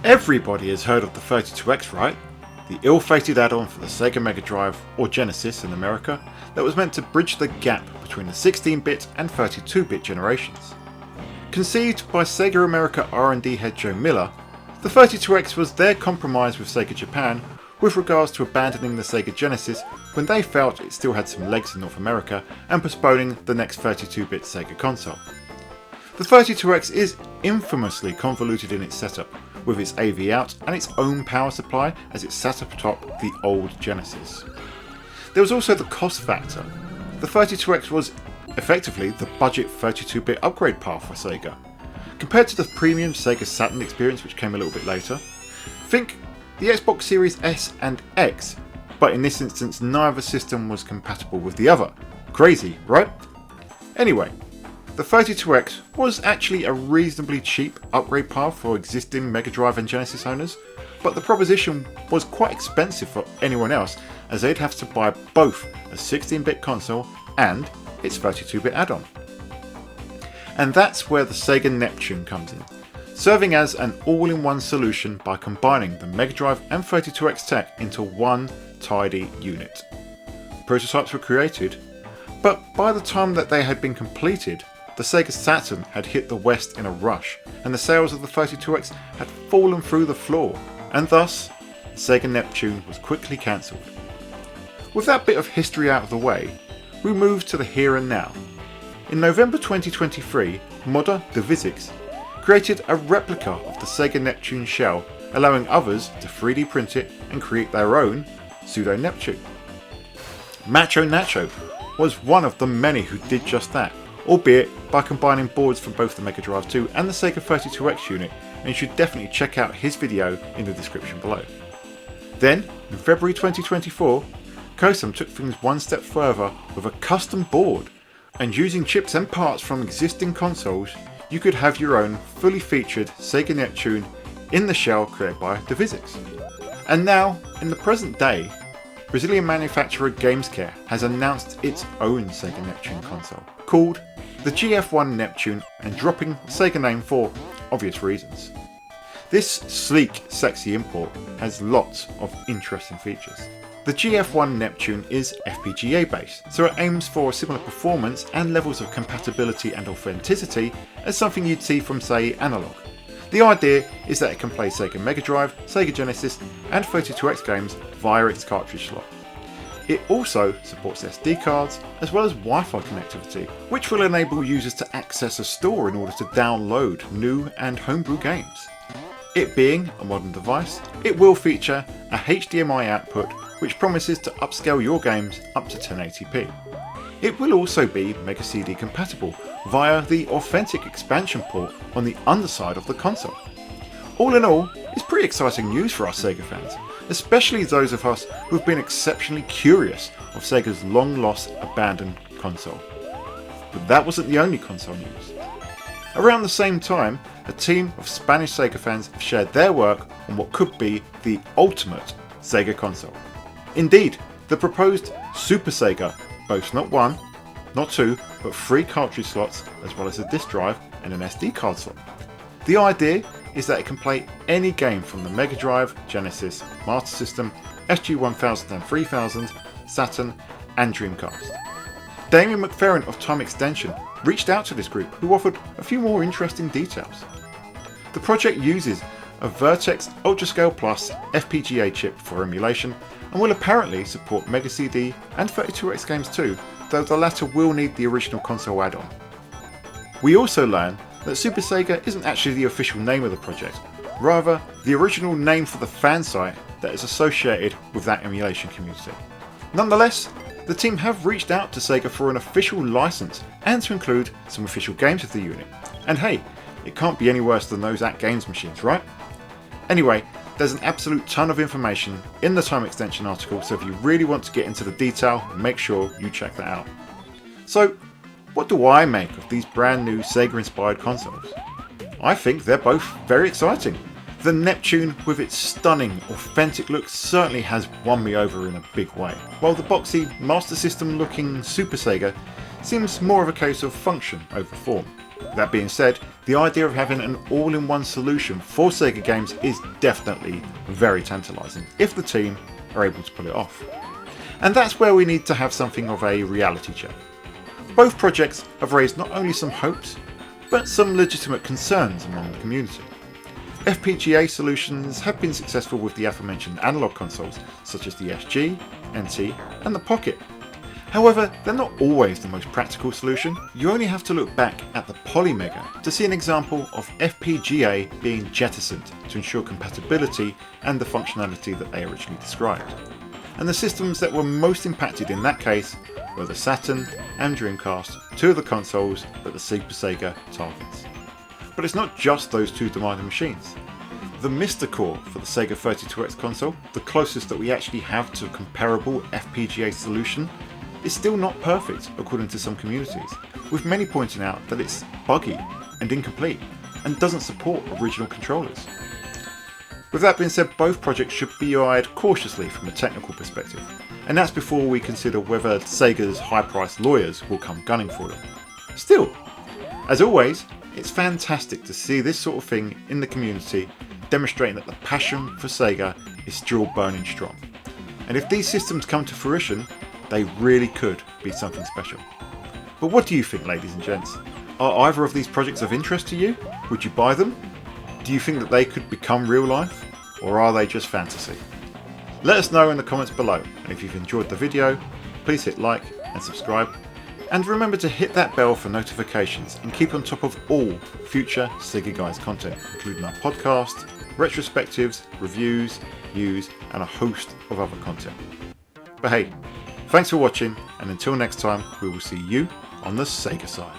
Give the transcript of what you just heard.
Everybody has heard of the 32X, right? The ill-fated add-on for the Sega Mega Drive, or Genesis in America, that was meant to bridge the gap between the 16-bit and 32-bit generations. Conceived by Sega America R&D head Joe Miller, the 32X was their compromise with Sega Japan with regards to abandoning the Sega Genesis when they felt it still had some legs in North America and postponing the next 32-bit Sega console. The 32X is infamously convoluted in its setup, with its AV out and its own power supply as it sat atop the old Genesis. There was also the cost factor. The 32X was effectively the budget 32-bit upgrade path for Sega. Compared to the premium Sega Saturn experience which came a little bit later, think the Xbox Series S and X, but in this instance neither system was compatible with the other. Crazy, right? Anyway, the 32X was actually a reasonably cheap upgrade path for existing Mega Drive and Genesis owners, but the proposition was quite expensive for anyone else as they'd have to buy both a 16-bit console and its 32-bit add-on. And that's where the Sega Neptune comes in, serving as an all-in-one solution by combining the Mega Drive and 32X tech into one tidy unit. Prototypes were created, but by the time that they had been completed, the Sega Saturn had hit the West in a rush, and the sales of the 32X had fallen through the floor, and thus, the Sega Neptune was quickly cancelled. With that bit of history out of the way, we move to the here and now. In November 2023, modder DeVisix created a replica of the Sega Neptune shell, allowing others to 3D print it and create their own pseudo-Neptune. Macho Nacho was one of the many who did just that, albeit by combining boards from both the Mega Drive 2 and the Sega 32X unit, and you should definitely check out his video in the description below. Then, in February 2024, Kosam took things one step further with a custom board, and using chips and parts from existing consoles, you could have your own fully featured Sega Neptune in the shell created by DeVisix. And now, in the present day, Brazilian manufacturer Gamescare has announced its own Sega Neptune console, called the GF1 Neptune, and dropping the Sega name for obvious reasons. This sleek, sexy import has lots of interesting features. The GF1 Neptune is FPGA based, so it aims for similar performance and levels of compatibility and authenticity as something you'd see from, say, Analog. The idea is that it can play Sega Mega Drive, Sega Genesis and 32X games via its cartridge slot. It also supports SD cards as well as Wi-Fi connectivity, which will enable users to access a store in order to download new and homebrew games. It being a modern device, it will feature a HDMI output which promises to upscale your games up to 1080p. It will also be Mega CD compatible via the authentic expansion port on the underside of the console. All in all, it's pretty exciting news for us Sega fans, especially those of us who've been exceptionally curious of Sega's long-lost abandoned console. But that wasn't the only console news. Around the same time, a team of Spanish Sega fans have shared their work on what could be the ultimate Sega console. Indeed, the proposed SuperSega boasts not one, not two, but 3 cartridge slots as well as a disc drive and an SD card slot. The idea is that it can play any game from the Mega Drive, Genesis, Master System, SG-1000 and 3000, Saturn and Dreamcast. Damien McFerrin of Time Extension reached out to this group, who offered a few more interesting details. The project uses a Vertex UltraScale Plus FPGA chip for emulation and will apparently support Mega CD and 32X games too, though the latter will need the original console add-on. We also learn that SuperSega isn't actually the official name of the project, rather the original name for the fan site that is associated with that emulation community. Nonetheless, the team have reached out to Sega for an official license and to include some official games of the unit. And hey, it can't be any worse than those at-games machines, right? Anyway, there's an absolute ton of information in the Time Extension article, so if you really want to get into the detail, make sure you check that out. So, what do I make of these brand new Sega-inspired consoles? I think they're both very exciting. The Neptune, with its stunning, authentic look, certainly has won me over in a big way, while the boxy, Master System looking SuperSega seems more of a case of function over form. That being said, the idea of having an all-in-one solution for Sega games is definitely very tantalising if the team are able to pull it off. And that's where we need to have something of a reality check. Both projects have raised not only some hopes, but some legitimate concerns among the community. FPGA solutions have been successful with the aforementioned analog consoles such as the SG, NT and the Pocket. However, they're not always the most practical solution. You only have to look back at the Polymega to see an example of FPGA being jettisoned to ensure compatibility and the functionality that they originally described. And the systems that were most impacted in that case were the Saturn and Dreamcast, two of the consoles that the SuperSega targets. But it's not just those two demanding machines. The Mr. Core for the Sega 32X console, the closest that we actually have to a comparable FPGA solution, is still not perfect according to some communities, with many pointing out that it's buggy and incomplete and doesn't support original controllers. With that being said, both projects should be eyed cautiously from a technical perspective, and that's before we consider whether Sega's high-priced lawyers will come gunning for them. Still, as always, it's fantastic to see this sort of thing in the community, demonstrating that the passion for Sega is still burning strong. And if these systems come to fruition, they really could be something special. But what do you think, ladies and gents? Are either of these projects of interest to you? Would you buy them? Do you think that they could become real life? Or are they just fantasy? Let us know in the comments below, and if you've enjoyed the video, please hit like and subscribe, and remember to hit that bell for notifications and keep on top of all future Sega Guys content, including our podcast, retrospectives, reviews, news and a host of other content. But hey, thanks for watching, and until next time, we will see you on the Sega side.